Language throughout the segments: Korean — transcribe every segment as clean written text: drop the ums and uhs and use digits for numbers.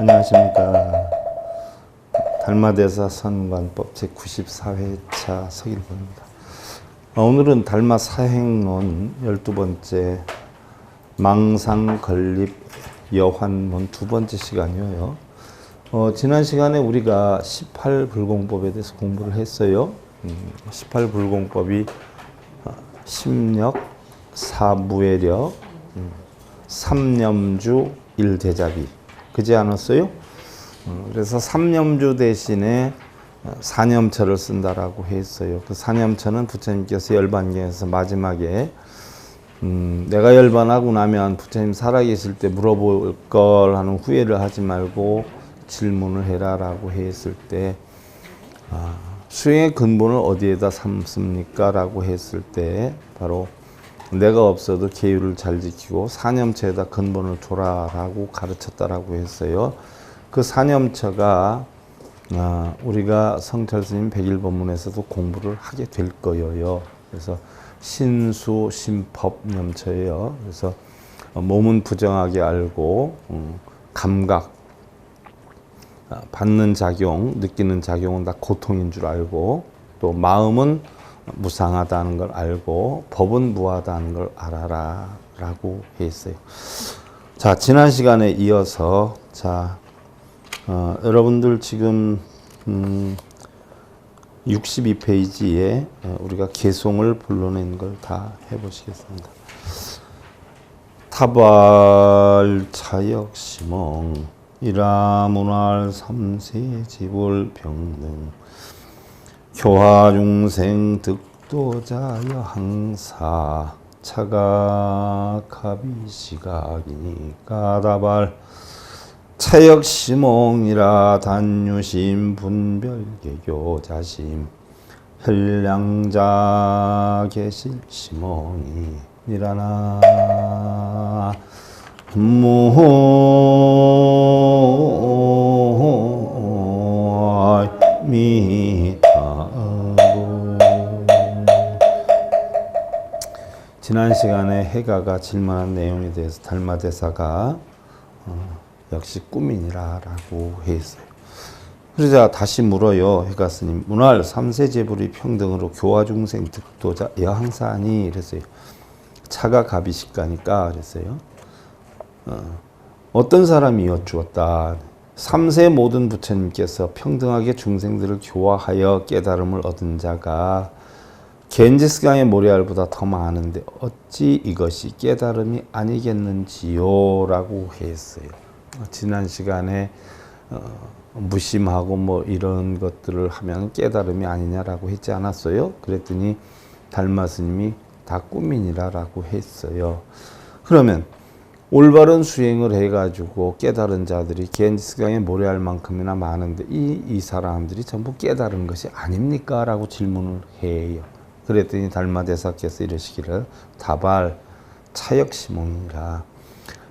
안녕하십니까. 달마대사 선관법 제94회차 서길보입니다. 오늘은 달마 사행론 12번째 망상건립 여환문 두 번째 시간이에요. 지난 시간에 우리가 18불공법에 대해서 공부를 했어요. 18불공법이 심력, 사무예력, 삼념주, 일대자비 그지 않았어요? 그래서 삼념주 대신에 사념처를 쓴다라고 했어요. 그 사념처는 부처님께서 열반경에서 마지막에 내가 열반하고 나면 부처님 살아계실 때 물어볼 걸 하는 후회를 하지 말고 질문을 해라라고 했을 때 수행의 근본을 어디에다 삼습니까? 라고 했을 때 바로 내가 없어도 계율을 잘 지키고 사념처에다 근본을 둬라라고 가르쳤다라고 했어요. 그 사념처가 우리가 성철스님 백일법문에서도 공부를 하게 될 거예요. 그래서 신수, 신법념처예요. 그래서 몸은 부정하게 알고 감각, 받는 작용, 느끼는 작용은 다 고통인 줄 알고 또 마음은 무상하다는 걸 알고 법은 무하다는 걸 알아라 라고 했어요. 자, 지난 시간에 이어서 여러분들 지금 62페이지에 우리가 개송을 불러낸 걸 다 해보시겠습니다. 타발차역시멍 이라문할 삼세지불평등 교화중생 득도자여 항사 차각합이시각이니 까다발 차역시몽이라 단유심 분별개교 자심 혈량자 계실 시몽이 니라나 지난 시간에 해가가 질문한 내용에 대해서 달마대사가 역시 꿈이니라 라고 했어요. 그러자 다시 물어요. 해가 스님, 문활 삼세제불이 평등으로 교화중생 득도자 여항사니 이랬어요. 차가 갑이식가니까 그랬어요. 어떤 사람이 여쭈었다. 삼세 모든 부처님께서 평등하게 중생들을 교화하여 깨달음을 얻은 자가 겐지스강의 모래알보다 더 많은데 어찌 이것이 깨달음이 아니겠는지요? 라고 했어요. 지난 시간에 무심하고 뭐 이런 것들을 하면 깨달음이 아니냐라고 했지 않았어요? 그랬더니 달마스님이 다 꿈이니라 라고 했어요. 그러면 올바른 수행을 해가지고 깨달은 자들이 겐지스강의 모래알만큼이나 많은데 이 사람들이 전부 깨달은 것이 아닙니까? 라고 질문을 해요. 그랬더니 달마대사께서 이러시기를 다발 차역시몽이라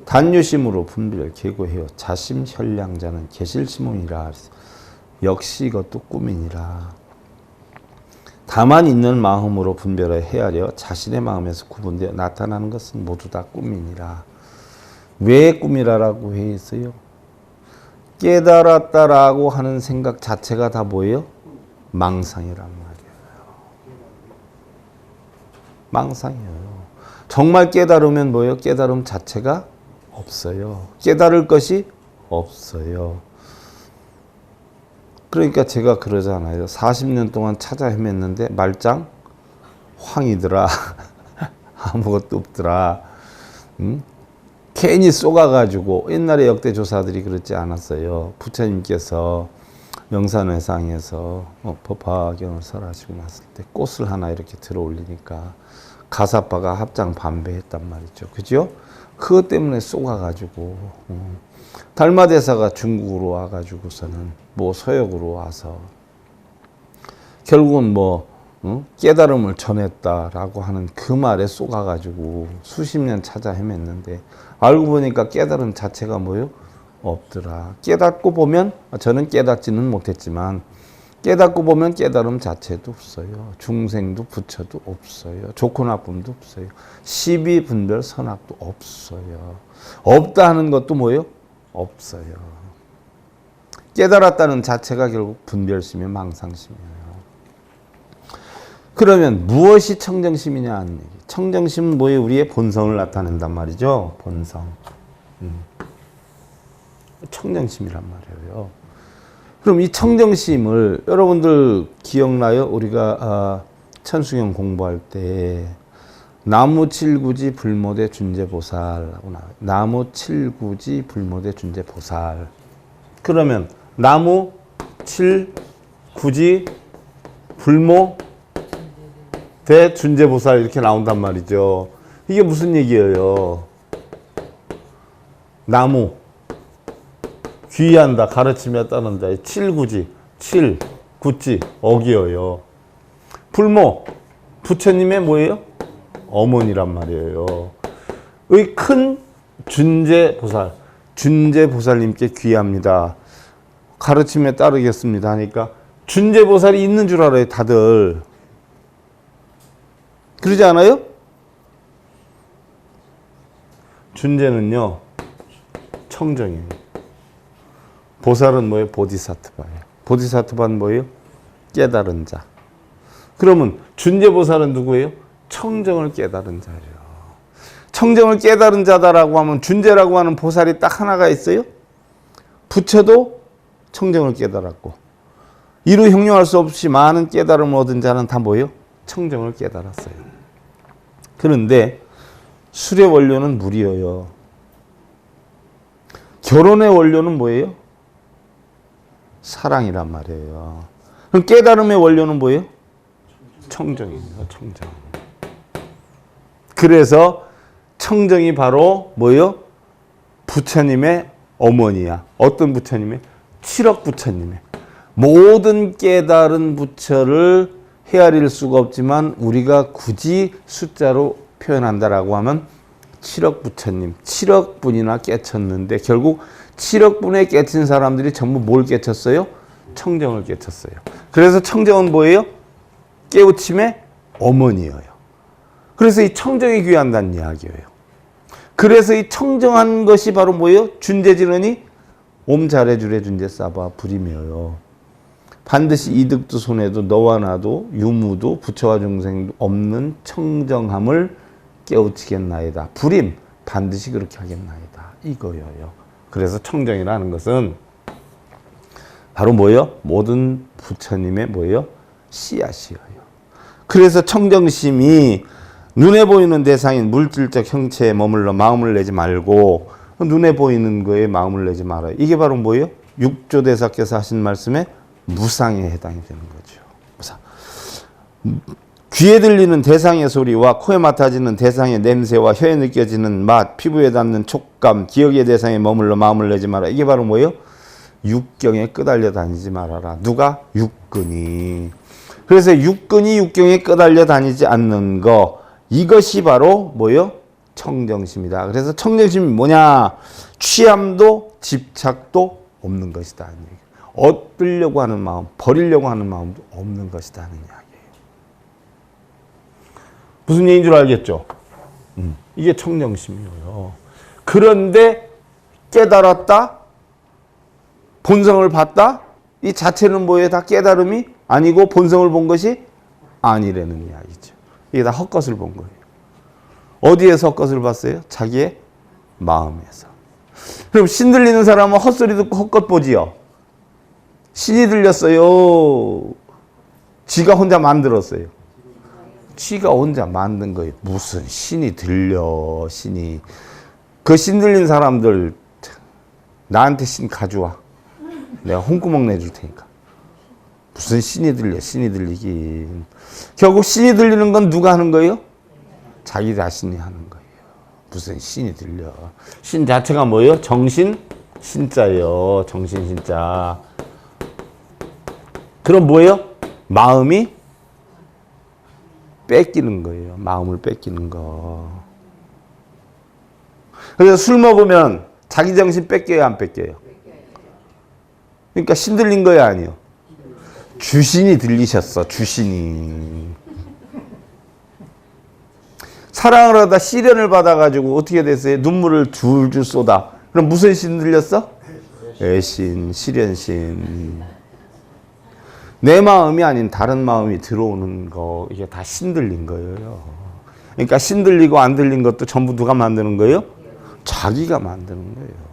단유심으로 분별을 계고해요. 자심 혈량자는 계실시몽이라 역시 이것도 꿈이니라. 다만 있는 마음으로 분별을 헤아려 자신의 마음에서 구분되어 나타나는 것은 모두 다 꿈이니라. 왜 꿈이라고 했어요? 깨달았다라고 하는 생각 자체가 다 뭐예요? 망상이란 말이에요. 망상이에요. 정말 깨달으면 뭐예요? 깨달음 자체가 없어요. 깨달을 것이 없어요. 그러니까 제가 그러잖아요. 40년 동안 찾아 헤맸는데 말짱 황이더라. 아무것도 없더라. 괜히 쏘가가지고 옛날에 역대 조사들이 그렇지 않았어요. 부처님께서 명산회상에서 법화경을 설하시고 났을 때 꽃을 하나 이렇게 들어 올리니까 가사바가 합장 반배했단 말이죠. 그죠? 그것 때문에 쏘가가지고 달마대사가 중국으로 와가지고서는 뭐 서역으로 와서 결국은 깨달음을 전했다라고 하는 그 말에 쏘가가지고 수십 년 찾아 헤맸는데 알고 보니까 깨달음 자체가 뭐요? 없더라. 깨닫고 보면 저는 깨닫지는 못했지만 깨닫고 보면 깨달음 자체도 없어요. 중생도 부처도 없어요. 좋고 나쁨도 없어요. 시비 분별 선악도 없어요. 없다 하는 것도 뭐예요? 없어요. 깨달았다는 자체가 결국 분별심이며 망상심이에요. 그러면 무엇이 청정심이냐 하는 얘기. 청정심은 뭐예요? 우리의 본성을 나타낸단 말이죠. 본성. 청정심이란 말이에요. 그럼 이 청정심을 여러분들 기억나요? 우리가 천수경 공부할 때 나무 칠구지 불모대 준재보살하고 나와요. 나무 칠구지 불모대 준재보살. 그러면 나무 칠구지 불모 대 준재보살 이렇게 나온단 말이죠. 이게 무슨 얘기예요? 나무 귀의한다, 가르치며 따른다. 칠구지, 칠, 구지, 어기어요. 불모, 부처님의 뭐예요? 어머니란 말이에요. 의 큰 준재보살, 준재보살님께 귀의합니다. 가르침에 따르겠습니다 하니까 준재보살이 있는 줄 알아요, 다들. 그러지 않아요? 준재는요, 청정이에요. 보살은 뭐예요? 보디사트바예요. 보디사트바는 뭐예요? 깨달은 자. 그러면 준재보살은 누구예요? 청정을 깨달은 자예요. 청정을 깨달은 자다라고 하면 준재라고 하는 보살이 딱 하나가 있어요. 부처도 청정을 깨달았고 이루 형용할 수 없이 많은 깨달음을 얻은 자는 다 뭐예요? 청정을 깨달았어요. 그런데 술의 원료는 물이에요. 결혼의 원료는 뭐예요? 사랑이란 말이에요. 그럼 깨달음의 원료는 뭐예요? 청정입니다. 청정. 그래서 청정이 바로 뭐예요? 부처님의 어머니야. 어떤 부처님의? 7억 부처님의. 모든 깨달은 부처를 헤아릴 수가 없지만 우리가 굳이 숫자로 표현한다라고 하면 7억 부처님, 7억 분이나 깨쳤는데 결국 7억 분에 깨친 사람들이 전부 뭘 깨쳤어요? 청정을 깨쳤어요. 그래서 청정은 뭐예요? 깨우침의 어머니예요. 그래서 이 청정이 귀한다는 이야기예요. 그래서 이 청정한 것이 바로 뭐예요? 준재지르니 옴 잘해주래 준재 싸바 불이며요. 반드시 이득도 손해도 너와 나도 유무도 부처와 중생도 없는 청정함을 깨우치겠나이다. 불임 반드시 그렇게 하겠나이다. 이거예요. 그래서 청정이라는 것은 바로 뭐예요? 모든 부처님의 뭐예요? 씨앗이에요. 그래서 청정심이 눈에 보이는 대상인 물질적 형체에 머물러 마음을 내지 말고 눈에 보이는 거에 마음을 내지 말아요. 이게 바로 뭐예요? 육조 대사께서 하신 말씀에 무상에 해당이 되는 거죠. 무상. 귀에 들리는 대상의 소리와 코에 맡아지는 대상의 냄새와 혀에 느껴지는 맛, 피부에 닿는 촉감, 기억의 대상에 머물러 마음을 내지 마라. 이게 바로 뭐예요? 육경에 끄달려 다니지 말아라. 누가? 육근이. 그래서 육근이 육경에 끄달려 다니지 않는 거, 이것이 바로 뭐예요? 청정심이다. 그래서 청정심이 뭐냐? 취함도 집착도 없는 것이다. 얻으려고 하는 마음, 버리려고 하는 마음도 없는 것이다 하는 이야기예요. 무슨 얘기인 줄 알겠죠? 이게 청정심이에요. 그런데 깨달았다? 본성을 봤다? 이 자체는 뭐예요? 다 깨달음이 아니고 본성을 본 것이 아니라는 이야기죠. 이게 다 헛것을 본 거예요. 어디에서 헛것을 봤어요? 자기의 마음에서. 그럼 신 들리는 사람은 헛소리 듣고 헛것 보지요. 신이 들렸어요. 지가 혼자 만들었어요. 지가 혼자 만든 거예요. 무슨 신이 들려, 신이. 그 신 들린 사람들 나한테 신 가져와. 내가 홍구멍 내줄 테니까. 무슨 신이 들려, 신이 들리긴. 결국 신이 들리는 건 누가 하는 거예요? 자기 자신이 하는 거예요. 무슨 신이 들려. 신 자체가 뭐예요? 정신 신자예요. 정신 신자. 그럼 뭐예요? 마음이 뺏기는 거예요. 마음을 뺏기는 거. 그래서 술 먹으면 자기 정신 뺏겨요, 안 뺏겨요? 그러니까 신 들린 거야, 아니요? 주신이 들리셨어, 주신이. 사랑을 하다 시련을 받아가지고 어떻게 됐어요? 눈물을 줄줄 쏟아. 그럼 무슨 신 들렸어? 애신, 시련신. 내 마음이 아닌 다른 마음이 들어오는 거, 이게 다 신들린 거예요. 그러니까 신들리고 안 들린 것도 전부 누가 만드는 거예요? 자기가 만드는 거예요.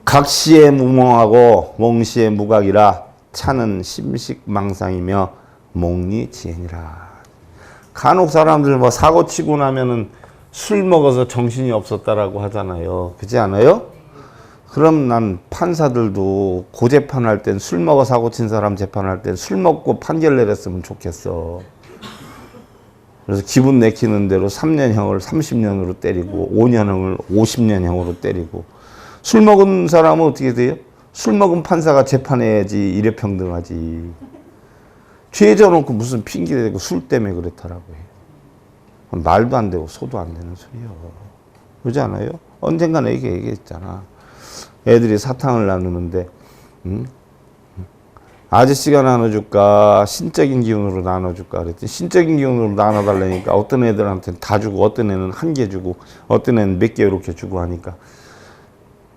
각시에 무몽하고 몽시에 무각이라 차는 심식망상이며 몽리지행이라. 간혹 사람들 뭐 사고 치고 나면은 술 먹어서 정신이 없었다라고 하잖아요. 그렇지 않아요? 그럼 난 판사들도 고재판할 땐 술 먹어 사고 친 사람 재판할 땐 술 먹고 판결 내렸으면 좋겠어. 그래서 기분 내키는 대로 3년형을 30년으로 때리고 5년형을 50년형으로 때리고. 술 먹은 사람은 어떻게 돼요? 술 먹은 판사가 재판해야지 이래 평등하지. 죄 져놓고 무슨 핑계 대고 술 때문에 그렇다라고 해요. 말도 안 되고 소도 안 되는 소리요. 그러지 않아요? 언젠가 내게 얘기했잖아. 애들이 사탕을 나누는데 아저씨가 나눠줄까 신적인 기운으로 나눠줄까 그랬더니 신적인 기운으로 나눠달라니까 어떤 애들한테는 다 주고 어떤 애는 한 개 주고 어떤 애는 몇 개 이렇게 주고 하니까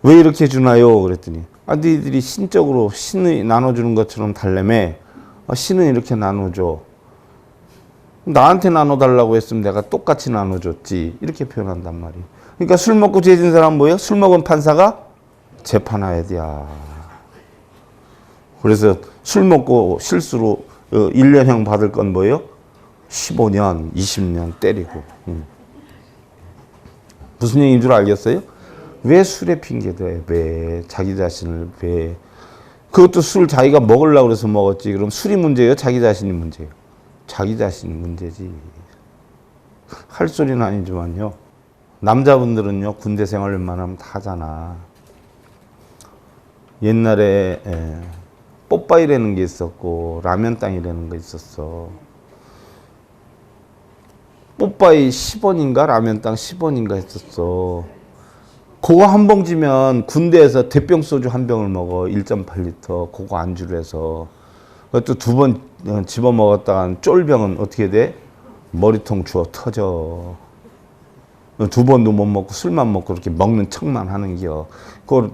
왜 이렇게 주나요? 그랬더니 너희들이 신적으로 신이 나눠주는 것처럼 달래매 신은 이렇게 나눠줘. 나한테 나눠달라고 했으면 내가 똑같이 나눠줬지. 이렇게 표현한단 말이에요. 그러니까 술 먹고 죄진 사람은 뭐예요? 술 먹은 판사가 재판해야 돼. 그래서 술 먹고 실수로 1년형 받을 건 뭐예요? 15년, 20년 때리고. 무슨 얘기인 줄 알겠어요? 왜 술에 핑계대? 왜? 자기 자신을 왜? 그것도 술 자기가 먹으려고 해서 먹었지. 그럼 술이 문제예요? 자기 자신이 문제예요? 자기 자신이 문제지. 할 소리는 아니지만요. 남자분들은요. 군대 생활만 하면 다 하잖아. 옛날에 뽀빠이라는 게 있었고 라면땅이라는 거 있었어. 뽀빠이 10원인가 라면땅 10원인가 했었어. 그거 한 봉지면 군대에서 대병 소주 한 병을 먹어. 1.8리터. 그거 안주로 해서. 그것도 2번 집어 먹었다간 쫄병은 어떻게 돼? 머리통 주워 터져. 2번도 못 먹고 술만 먹고 그렇게 먹는 척만 하는 겨. 그걸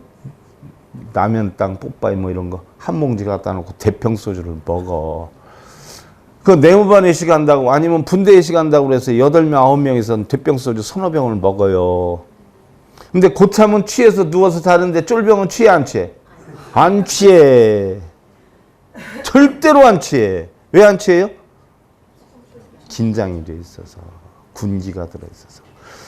라면땅, 뽀빠이 뭐 이런 거 한 봉지 갖다 놓고 대병 소주를 먹어. 그 내무반 회식한다고 아니면 분대 회식한다고 그래서 8명, 9명이서 대병 소주 서너 병을 먹어요. 근데 고참은 취해서 누워서 자는데 쫄병은 취해 안 취해? 안 취해. 절대로 안 취해. 왜 안 취해요? 긴장이 돼 있어서. 군기가 들어 있어서.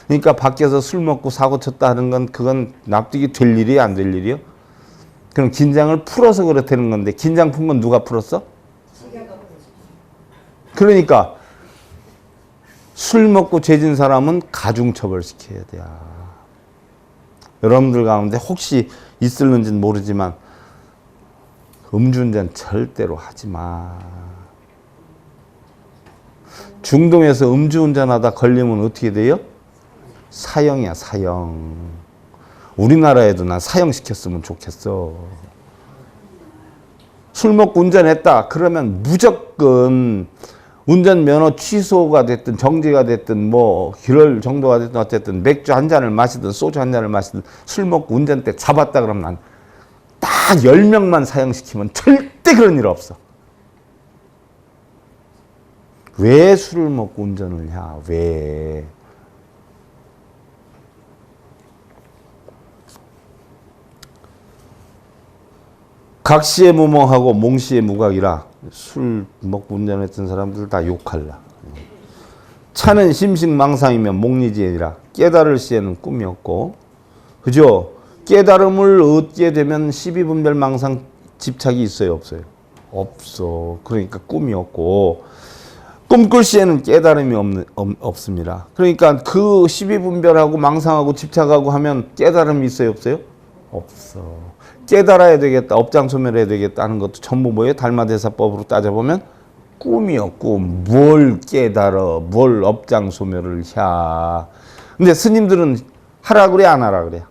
그러니까 밖에서 술 먹고 사고 쳤다 하는 건 그건 납득이 될 일이야 안 될 일이요? 그럼 긴장을 풀어서 그렇다는 건데 긴장 푼 건 누가 풀었어? 그러니까 술 먹고 죄진 사람은 가중처벌 시켜야 돼. 여러분들 가운데 혹시 있을는지는 모르지만 음주운전 절대로 하지 마. 중동에서 음주운전하다 걸리면 어떻게 돼요? 사형이야, 사형. 우리나라에도 난 사형시켰으면 좋겠어. 술 먹고 운전했다. 그러면 무조건 운전면허 취소가 됐든 정지가 됐든 뭐 그럴 정도가 됐든 어쨌든 맥주 한 잔을 마시든 소주 한 잔을 마시든 술 먹고 운전대 잡았다 그러면 난 딱 10명만 사형시키면 절대 그런 일 없어. 왜 술을 먹고 운전을 해? 왜? 각시에 무몽하고 몽시에 무각이라 술 먹고 운전했던 사람들 다 욕할라. 차는 심식망상이면 몽리지혜니라. 깨달을 시에는 꿈이 없고, 그죠? 깨달음을 얻게 되면 12분별망상 집착이 있어요, 없어요? 없어. 그러니까 꿈이 없고, 꿈꿀 시에는 깨달음이 없습니다. 그러니까 그 12분별하고 망상하고 집착하고 하면 깨달음이 있어요, 없어요? 없어. 깨달아야 되겠다, 업장소멸해야 되겠다 하는 것도 전부 뭐예요? 달마대사법으로 따져보면 꿈이요, 꿈. 뭘 깨달아, 뭘 업장소멸을 해. 근데 스님들은 하라 그래, 안 하라 그래?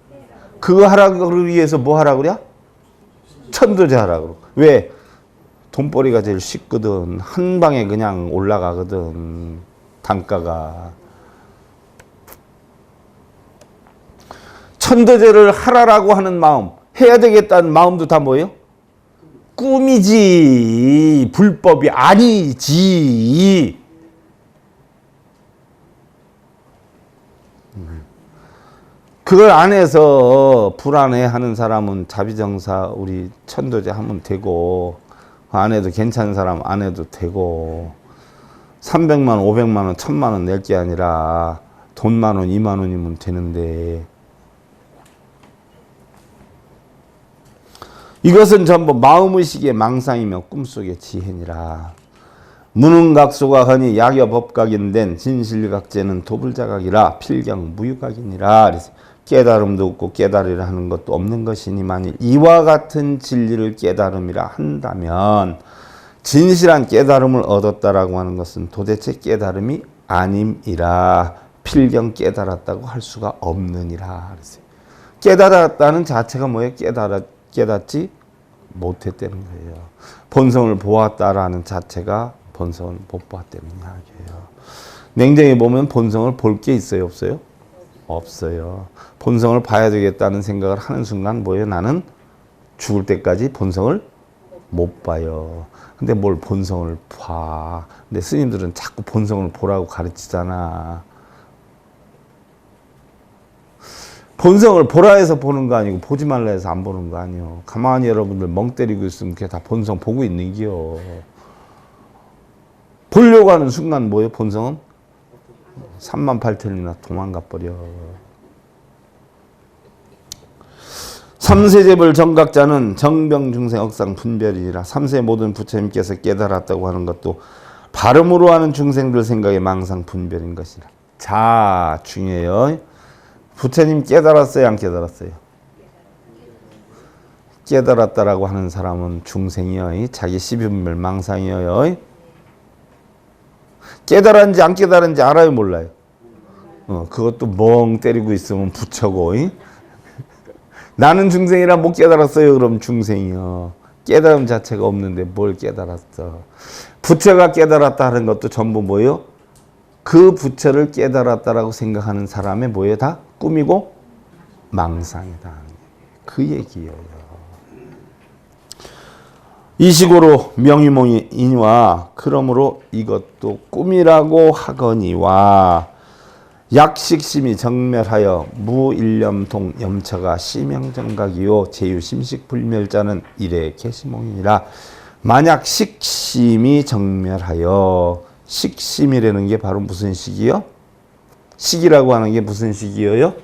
그거 하라고 위해서 뭐 하라 그래? 천도제 하라 그러고. 왜? 돈벌이가 제일 쉽거든. 한 방에 그냥 올라가거든. 단가가. 천도제를 하라라고 하는 마음, 해야 되겠다는 마음도 다 뭐예요? 꿈이지, 불법이 아니지. 그걸 안 해서 불안해하는 사람은 자비정사 우리 천도제 하면 되고, 안 해도 괜찮은 사람 안 해도 되고, 300만 원, 500만 원, 1000만 원 낼 게 아니라 돈 10,000원, 20,000원이면 되는데, 이것은 전부 마음의식의 망상이며 꿈속의 지혜니라. 무능각소가 허니 약여법각인된 진실각제는 도불자각이라 필경 무유각이니라. 그래서 깨달음도 없고 깨달으려 하는 것도 없는 것이니 만일 이와 같은 진리를 깨달음이라 한다면 진실한 깨달음을 얻었다라고 하는 것은 도대체 깨달음이 아님이라 필경 깨달았다고 할 수가 없느니라. 그랬어요. 깨달았다는 자체가 뭐예요? 깨닫지 못했다는 거예요. 본성을 보았다라는 자체가 본성을 못 봤다는 이야기예요. 냉정히 보면 본성을 볼 게 있어요? 없어요? 없어요. 본성을 봐야 되겠다는 생각을 하는 순간 뭐예요? 나는 죽을 때까지 본성을 못 봐요. 근데 뭘 본성을 봐. 근데 스님들은 자꾸 본성을 보라고 가르치잖아. 본성을 보라 해서 보는 거 아니고 보지 말라 해서 안 보는 거 아니요. 가만히 여러분들 멍 때리고 있으면 그게 다 본성 보고 있는 기요. 보려고 하는 순간 뭐예요? 본성은 38텔이나 도망가 버려. 삼세제불 정각자는 정병중생 억상 분별이니라. 삼세 모든 부처님께서 깨달았다고 하는 것도 발음으로 하는 중생들 생각의 망상 분별인 것이라. 자, 중요해요. 부처님 깨달았어요? 안 깨달았어요? 깨달았다라고 하는 사람은 중생이요. 자기 시비분별 망상이요. 깨달았는지 안 깨달았는지 알아요? 몰라요? 그것도 멍 때리고 있으면 부처고. 나는 중생이라 못 깨달았어요. 그럼 중생이요. 깨달음 자체가 없는데 뭘 깨달았어. 부처가 깨달았다 하는 것도 전부 뭐예요? 그 부처를 깨달았다라고 생각하는 사람의 뭐예요? 다 꿈이고 망상이다. 그 얘기예요. 이식으로 명의몽이니와 그러므로 이것도 꿈이라고 하거니와 약식심이 정멸하여 무일념동 염처가 심형정각이요 제유심식불멸자는 이래 개시몽이니라. 만약 식심이 정멸하여, 식심이라는 게 바로 무슨 식이요? 식이라고 하는 게 무슨 식이에요?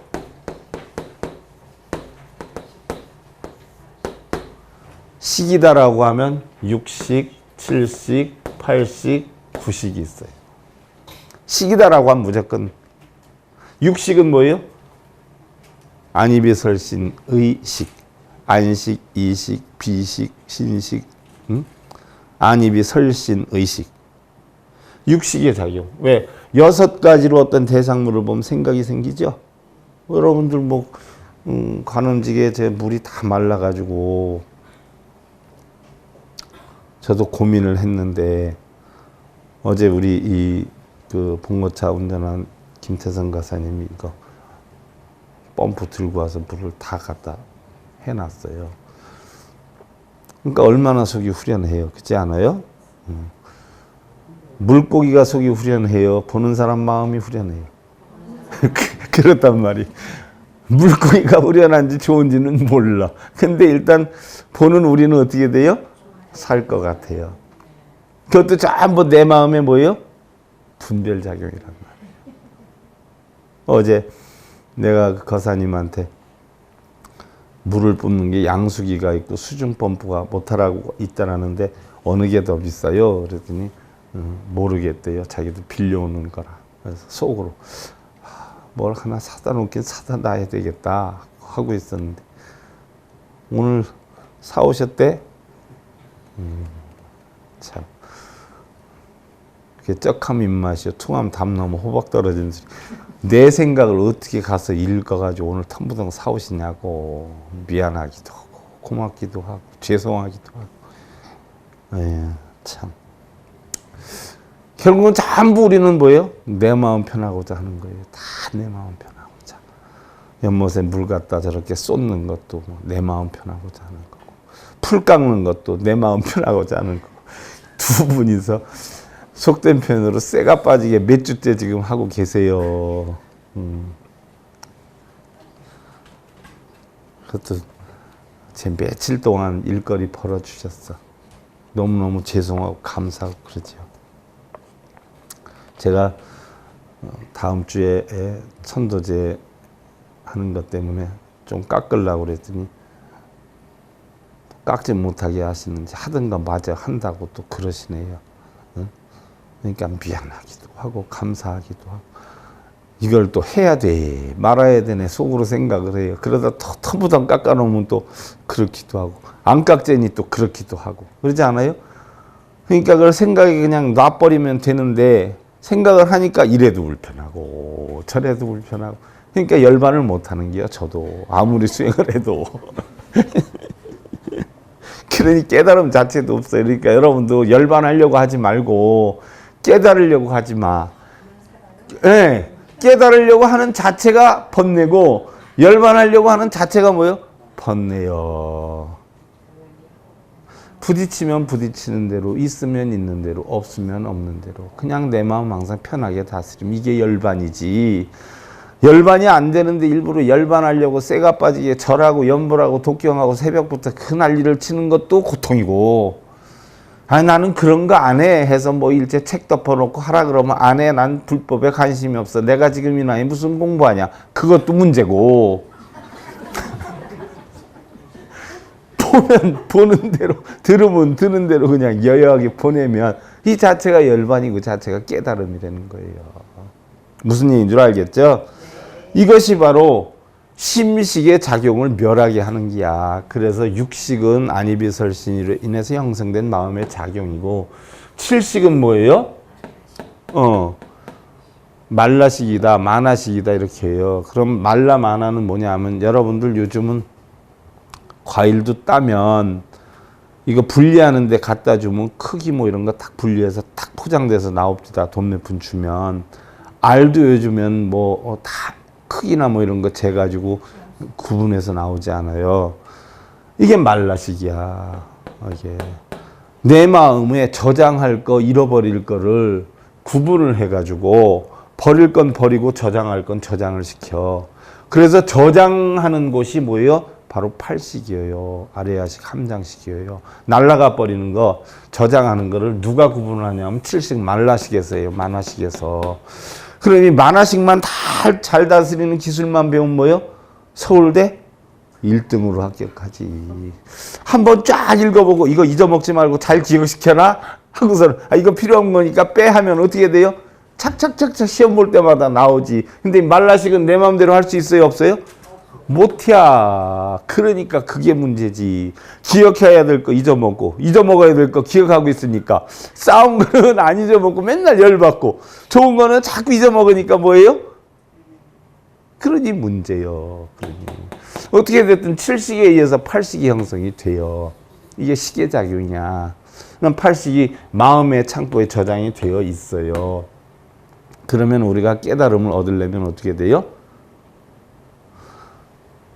식이다라고 하면 6식, 7식, 8식, 9식이 있어요. 식이다라고 하면 무조건 육식은 뭐예요? 안이비설신, 의식, 안식, 이식, 비식, 신식, 안이비설신, 의식. 육식의 작용. 왜? 6가지로 어떤 대상물을 보면 생각이 생기죠? 여러분들 뭐 관음직에 제 물이 다 말라가지고 저도 고민을 했는데 어제 우리 그 봉고차 운전한 김태성 가사님이 이거 펌프 들고 와서 물을 다 갖다 해놨어요. 그러니까 얼마나 속이 후련해요. 그렇지 않아요? 물고기가 속이 후련해요. 보는 사람 마음이 후련해요. 그렇단 말이. 물고기가 후련한지 좋은지는 몰라. 근데 일단 보는 우리는 어떻게 돼요? 살 것 같아요. 그것도 전부 내 마음에 뭐예요? 분별작용이란 말이에요. 어제 내가 거사님한테 물을 뿜는 게 양수기가 있고 수중 펌프가 모터라고 있다라는데 어느 게 더 비싸요? 그랬더니 모르겠대요. 자기도 빌려오는 거라. 그래서 속으로 뭘 하나 사다 놓긴 사다 놔야 되겠다 하고 있었는데 오늘 사오셨대? 참 그게 쩍함 입맛이요. 퉁함 담 넘어 호박 떨어지는 소리. 내 생각을 어떻게 가서 읽어가지고 오늘 텀부동 사오시냐고. 미안하기도 하고 고맙기도 하고 죄송하기도 하고. 예, 참 결국은 전부 우리는 뭐예요? 내 마음 편하고자 하는 거예요. 다 내 마음 편하고자. 연못에 물 갖다 저렇게 쏟는 것도 내 마음 편하고자 하는 거고, 풀 깎는 것도 내 마음 편하고자 하는 거고, 두 분이서 속된 표현으로 쇠가 빠지게 몇 주째 지금 하고 계세요. 그것도 제 며칠 동안 일거리 벌어주셨어. 너무너무 죄송하고 감사하고 그러죠. 제가 다음 주에 천도제 하는 것 때문에 좀 깎으려고 그랬더니 깎지 못하게 하시는지 하든가 마저 한다고 또 그러시네요. 그러니까 미안하기도 하고 감사하기도 하고, 이걸 또 해야 돼 말아야 되네 속으로 생각을 해요. 그러다 터부담 깎아놓으면 또 그렇기도 하고, 안 깎자니 또 그렇기도 하고, 그러지 않아요? 그러니까 그걸 생각이 그냥 놔버리면 되는데, 생각을 하니까 이래도 불편하고 저래도 불편하고, 그러니까 열반을 못하는 게요. 저도 아무리 수행을 해도 그러니 깨달음 자체도 없어요. 그러니까 여러분도 열반하려고 하지 말고 깨달으려고 하지 마. 네, 깨달으려고 하는 자체가 번뇌고, 열반하려고 하는 자체가 뭐예요? 번뇌요. 부딪히면 부딪히는 대로, 있으면 있는 대로, 없으면 없는 대로, 그냥 내 마음 항상 편하게 다스림, 이게 열반이지. 열반이 안 되는데 일부러 열반하려고 쇠가 빠지게 절하고 연불하고 독경하고 새벽부터 그 난리를 치는 것도 고통이고, 아니 나는 그런 거 안 해 해서 뭐 일제 책 덮어놓고 하라 그러면 안 해. 난 불법에 관심이 없어. 내가 지금 이 나이 무슨 공부하냐. 그것도 문제고. 보면 보는 대로, 들으면 드는 대로 그냥 여여하게 보내면 이 자체가 열반이고 자체가 깨달음이 되는 거예요. 무슨 얘기인 줄 알겠죠? 이것이 바로 심식의 작용을 멸하게 하는 기야. 그래서 육식은 안이비설신으로 인해서 형성된 마음의 작용이고, 칠식은 뭐예요? 말라식이다, 만화식이다 이렇게 해요. 그럼 말라 만화는 뭐냐면, 여러분들 요즘은 과일도 따면 이거 분리하는 데 갖다 주면 크기 뭐 이런 거 딱 분리해서 딱 포장돼서 나옵니다. 돈 몇 푼 주면. 알도 요즘엔 뭐 다 크기나 뭐 이런 거 재가지고 구분해서 나오지 않아요. 이게 말라식이야. 이게 내 마음에 저장할 거, 잃어버릴 거를 구분을 해가지고 버릴 건 버리고 저장할 건 저장을 시켜. 그래서 저장하는 곳이 뭐예요? 바로 팔식이에요. 아레야식, 함장식이에요. 날라가 버리는 거, 저장하는 거를 누가 구분을 하냐면 칠식 말라식에서 해요. 만화식에서. 그러니 만화식만 다 잘 다스리는 기술만 배우면 뭐예요? 서울대 1등으로 합격하지. 한번 쫙 읽어보고 이거 잊어먹지 말고 잘 기억시켜라 하고서는, 이거 필요한 거니까 빼 하면 어떻게 돼요? 착착착착 시험 볼 때마다 나오지. 근데 말라식은 내 마음대로 할 수 있어요? 없어요? 못해야. 그러니까 그게 문제지. 기억해야 될 거 잊어먹고, 잊어먹어야 될 거 기억하고 있으니까 싸운 거는 안 잊어먹고 맨날 열받고, 좋은 거는 자꾸 잊어먹으니까 뭐예요? 그러니 문제요. 그러니 어떻게 됐든 칠식에 의해서 팔식이 형성이 돼요. 이게 시계작용이냐. 그럼 팔식이 마음의 창고에 저장이 되어 있어요. 그러면 우리가 깨달음을 얻으려면 어떻게 돼요?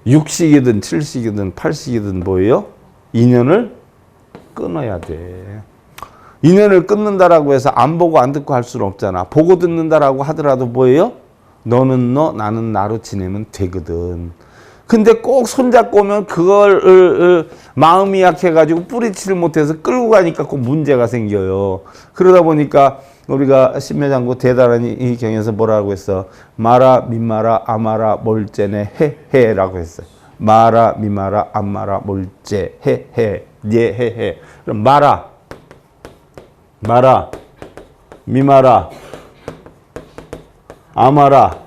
육식이든 칠식이든 팔식이든 뭐예요? 인연을 끊어야 돼. 인연을 끊는다라고 해서 안 보고 안 듣고 할 수는 없잖아. 보고 듣는다라고 하더라도 뭐예요? 너는 너, 나는 나로 지내면 되거든. 근데 꼭 손잡고 오면 그걸 마음이 약해가지고 뿌리치를 못해서 끌고 가니까 꼭 문제가 생겨요. 그러다 보니까 우리가 신묘장구 대단한 이 경에서 뭐라고 했어? 마라, 미마라, 아마라, 몰제네, 해해라고 했어요. 마라, 미마라, 아마라, 몰제, 해해, 예, 해해. 그럼 마라, 미마라, 아마라.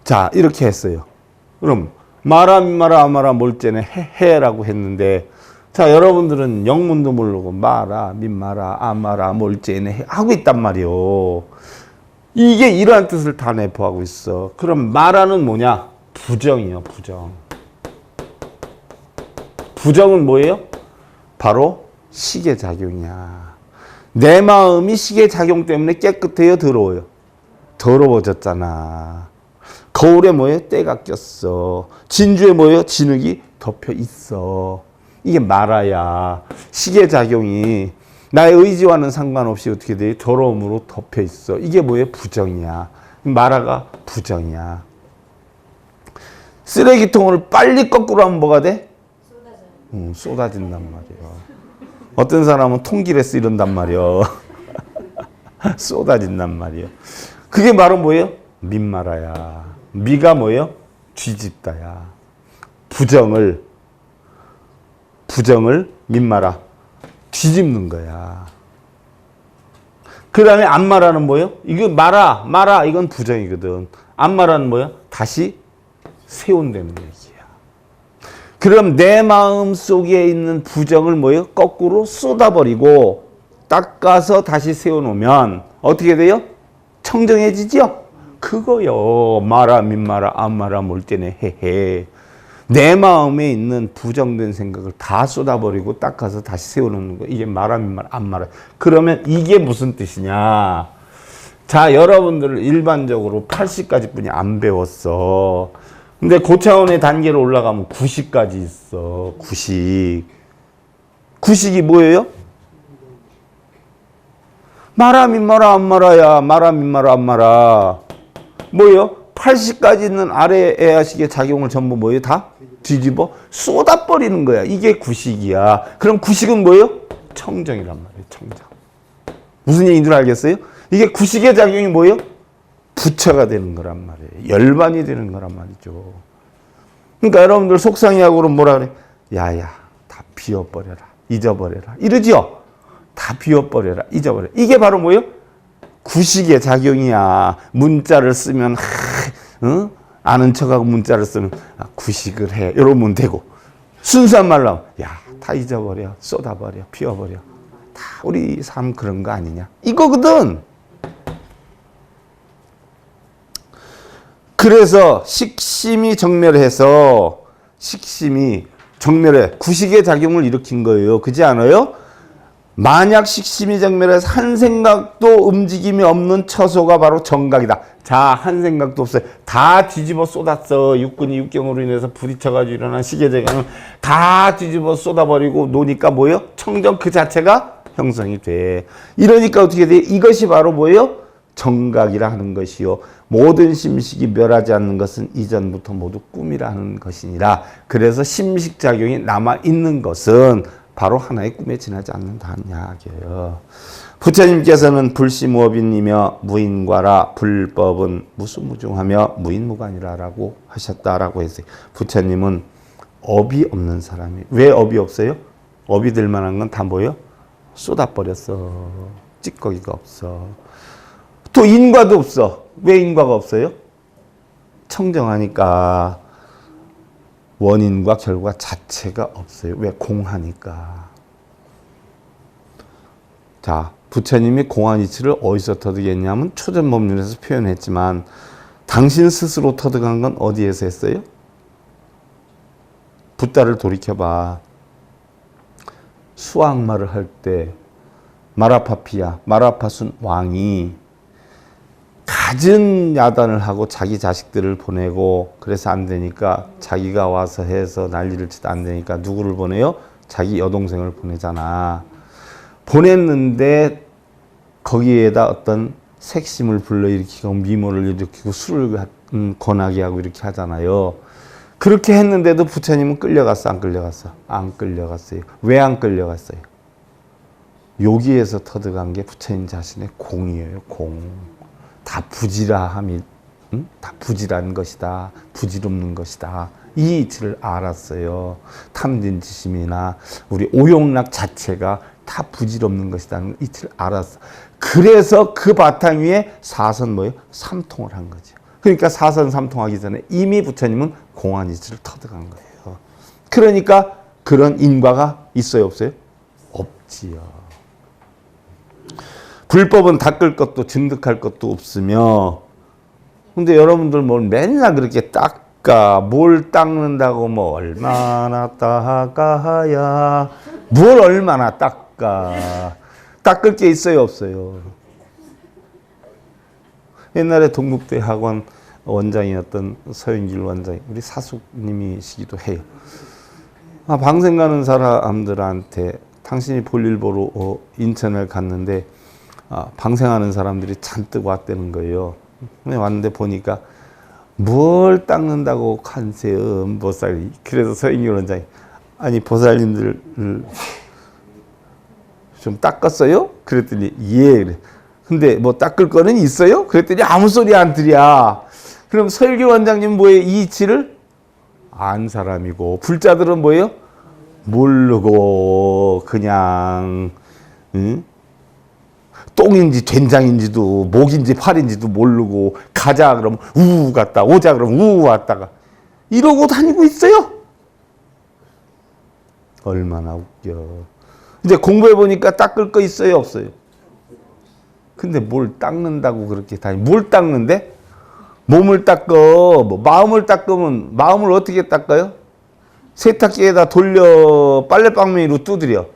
자, 이렇게 했어요. 그럼 마라, 미마라, 아마라, 몰제네, 해해라고 했는데, 자, 여러분들은 영문도 모르고 마라, 민마라, 아마라, 몰제네 하고 있단 말이요. 이게 이러한 뜻을 다 내포하고 있어. 그럼 마라는 뭐냐? 부정이요, 부정. 부정은 뭐예요? 바로 시계작용이야. 내 마음이 시계작용 때문에 깨끗해요, 더러워요? 더러워졌잖아. 거울에 뭐예요? 때가 꼈어. 진주에 뭐예요? 진흙이 덮여 있어. 이게 마라야. 시계작용이 나의 의지와는 상관없이 어떻게 돼? 더러움으로 덮여 있어. 이게 뭐예요? 부정이야. 마라가 부정이야. 쓰레기통을 빨리 거꾸로 하면 뭐가 돼? 쏟아진단 말이야. 어떤 사람은 통길에서 이런단 말이야. 쏟아진단 말이야. 그게 바로 뭐예요? 민마라야. 미가 뭐예요? 뒤집다야. 부정을 민마라. 뒤집는 거야. 그 다음에 안마라는 뭐예요? 이거 마라 이건 부정이거든. 안마라는 뭐예요? 다시 세운다는 얘기야. 그럼 내 마음 속에 있는 부정을 뭐예요? 거꾸로 쏟아버리고 닦아서 다시 세워놓으면 어떻게 돼요? 청정해지죠? 그거요. 마라 민마라 안마라 몰 때네 헤헤. 내 마음에 있는 부정된 생각을 다 쏟아버리고 닦아서 다시 세워놓는 거. 이게 마라 민마라 안마라. 그러면 이게 무슨 뜻이냐? 자, 여러분들 일반적으로 80까지 뿐이 안 배웠어. 근데 고차원의 단계로 올라가면 90까지 있어. 90. 90이 뭐예요? 마라 민마라 안마라야. 마라 민마라 안마라. 뭐예요? 80까지 있는 아래 애아식의 작용을 전부 뭐예요? 다 뒤집어 쏟아버리는 거야. 이게 구식이야. 그럼 구식은 뭐예요? 청정이란 말이에요. 청정. 무슨 얘기인 줄 알겠어요? 이게 구식의 작용이 뭐예요? 부처가 되는 거란 말이에요. 열반이 되는 거란 말이죠. 그러니까 여러분들 속상해하고는 뭐라 그래? 야야, 다 비워버려라. 잊어버려라. 이러지요? 다 비워버려라. 잊어버려라. 이게 바로 뭐예요? 구식의 작용이야. 문자를 쓰면 아는 척하고 문자를 쓰면 구식을 해. 이러면 되고 순수한 말로 하면 다 잊어버려. 쏟아버려. 비워버려. 다 우리 삶 그런 거 아니냐. 이거거든. 그래서 식심이 정멸해서 구식의 작용을 일으킨 거예요. 그렇지 않아요? 만약 식심이 정멸해서 한 생각도 움직임이 없는 처소가 바로 정각이다. 자, 한 생각도 없어요. 다 뒤집어 쏟았어. 육군이 육경으로 인해서 부딪혀가지고 일어난 시계작용을 다 뒤집어 쏟아버리고 노니까 뭐예요? 청정 그 자체가 형성이 돼. 이러니까 어떻게 돼? 이것이 바로 뭐예요? 정각이라 하는 것이요. 모든 심식이 멸하지 않는 것은 이전부터 모두 꿈이라 하는 것이니라. 그래서 심식작용이 남아있는 것은 바로 하나의 꿈에 지나지 않는다는 이야기예요. 부처님께서는 불시무업인이며 무인과라 불법은 무수무중하며 무인무관이라고 하셨다라고 했어요. 부처님은 업이 없는 사람이에요. 왜 업이 없어요? 업이 될 만한 건 다 뭐예요? 쏟아버렸어. 찌꺼기가 없어. 또 인과도 없어. 왜 인과가 없어요? 청정하니까. 원인과 결과 자체가 없어요. 왜? 공하니까. 자, 부처님이 공한 이치를 어디서 터득했냐면 초전법륜에서 표현했지만 당신 스스로 터득한 건 어디에서 했어요? 붓다를 돌이켜봐. 수학말을 할 때 마라파순 왕이 갖은 야단을 하고 자기 자식들을 보내고 그래서 안 되니까 자기가 와서 해서 난리를 치다 안 되니까 누구를 보내요? 자기 여동생을 보내잖아. 보냈는데 거기에다 어떤 색심을 불러일으키고 미모를 일으키고 술을 권하게 하고 이렇게 하잖아요. 그렇게 했는데도 부처님은 끌려갔어? 안 끌려갔어? 안 끌려갔어요. 왜 안 끌려갔어요? 여기에서 터득한 게 부처님 자신의 공이에요. 공. 다 부지라함이, 다 부지란 것이다. 부질없는 것이다. 이 이치를 알았어요. 탐진지심이나 우리 오용락 자체가 다 부질없는 것이라는 이치를 알았어. 그래서 그 바탕 위에 사선 뭐예요? 삼통을 한 거죠. 그러니까 사선 삼통하기 전에 이미 부처님은 공한 이치를 터득한 거예요. 그러니까 그런 인과가 있어요, 없어요? 없지요. 불법은 닦을 것도 증득할 것도 없으며, 근데 여러분들 뭘 맨날 그렇게 닦아, 뭘 닦는다고 뭐 얼마나 닦아야, 뭘 얼마나 닦아. 닦을 게 있어요, 없어요? 옛날에 동국대 학원 원장이었던 서영길 원장, 우리 사숙님이시기도 해요. 방생 가는 사람들한테 당신이 볼일 보러 인천을 갔는데 방생하는 사람들이 잔뜩 왔다는 거예요. 왔는데 보니까 뭘 닦는다고 간세음 보살이. 그래서 서영길 원장이 아니 보살님들 좀 닦았어요? 그랬더니 예. 그래. 근데 뭐 닦을 거는 있어요? 그랬더니 아무 소리 안 들이야. 그럼 서영길 원장님 뭐예요? 이 이치를 안 사람이고 불자들은 뭐예요? 모르고 그냥 똥인지 된장인지도 목인지 팔인지도 모르고 가자 그러면 우우 갔다 오자 그러면 우우 왔다가 이러고 다니고 있어요. 얼마나 웃겨. 이제 공부해 보니까 닦을 거 있어요 없어요? 근데 뭘 닦는다고 그렇게 다니? 뭘 닦는데? 몸을 닦어. 뭐 마음을 닦으면 마음을 어떻게 닦아요? 세탁기에다 돌려 빨래방망이로 두드려.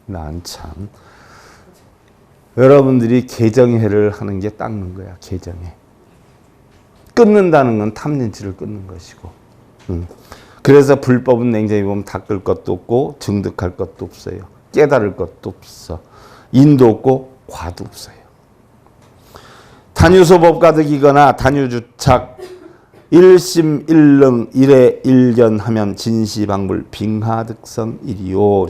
난 참. 여러분들이 개정회를 하는 게 닦는 거야. 개정회. 끊는다는 건 탐진치를 끊는 것이고. 그래서 불법은 냉정히 보면 닦을 것도 없고 증득할 것도 없어요. 깨달을 것도 없어. 인도 없고 과도 없어요. 단유소법 가득이거나 단유주착 일심 일능 일에 일견하면 진시방불 빙하득선 일이요.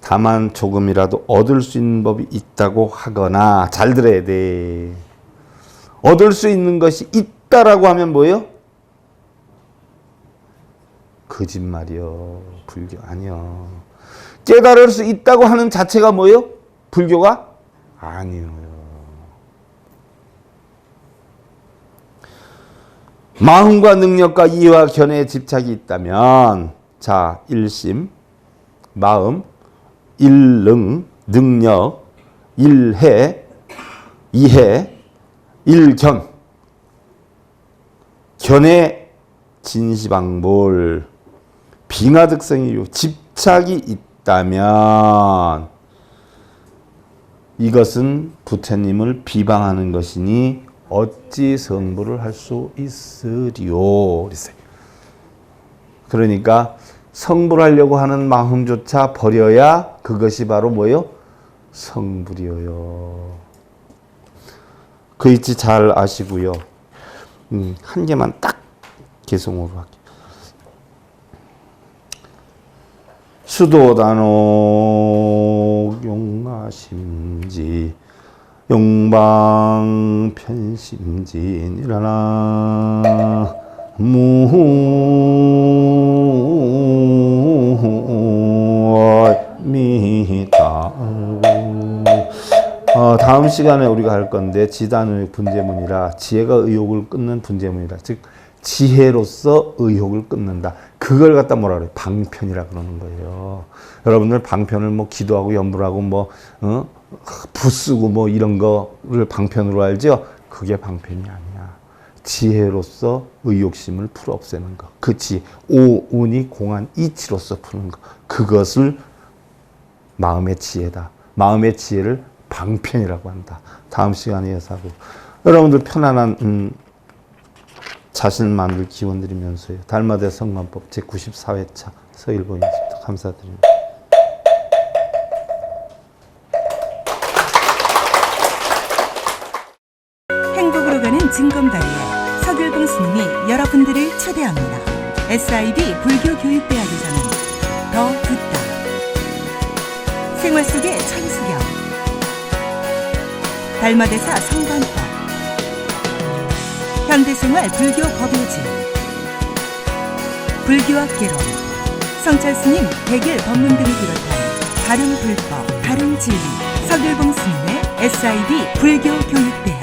다만 조금이라도 얻을 수 있는 법이 있다고 하거나 잘 들어야 돼. 얻을 수 있는 것이 있다라고 하면 뭐예요? 거짓말이요. 불교 아니요. 깨달을 수 있다고 하는 자체가 뭐예요? 불교가 아니에요. 마음과 능력과 이해와 견해에 집착이 있다면 자, 일심, 마음, 일능, 능력, 일해, 이해, 일견, 견해, 진시방몰, 빙하득성이요. 집착이 있다면 이것은 부처님을 비방하는 것이니 어찌 성불을 할 수 있으리요. 그랬어요. 그러니까 성불하려고 하는 마음조차 버려야 그것이 바로 뭐예요? 성불이요. 그 이치 잘 아시고요. 한 개만 딱 개성으로 할게요. 수도단옥 용화심지 용방 편심진이라나 무미다. 다음 시간에 우리가 할 건데 지단의 분재문이라 지혜가 의욕을 끊는 분재문이라 즉 지혜로서 의욕을 끊는다. 그걸 갖다 뭐라 그래요? 방편이라 그러는 거예요. 여러분들 방편을 뭐 기도하고 연불하고 뭐 부쓰고 뭐 이런 거를 방편으로 알죠? 그게 방편이 아니야. 지혜로서 의욕심을 풀어 없애는 거. 그 지혜, 오운이 공한 이치로서 푸는 거. 그것을 마음의 지혜다. 마음의 지혜를 방편이라고 한다. 다음 시간에 이어서 하고. 여러분들 편안한 자신을 만들 기원 드리면서요. 달마다 성관법 제94회차 서일본입니다. 감사드립니다. 행복으로 가는 징검다리에 서길봉 스님이 여러분들을 초대합니다. SIB 불교교육대학에서는 더 듣다, 생활 속의 천수경, 달마대사 성관법, 현대생활 불교 법요지, 불교학개론, 성찰스님 백일 법문 등을 비롯한 다른 불법, 다른 진리, 서길봉 스님의 SIB 불교교육대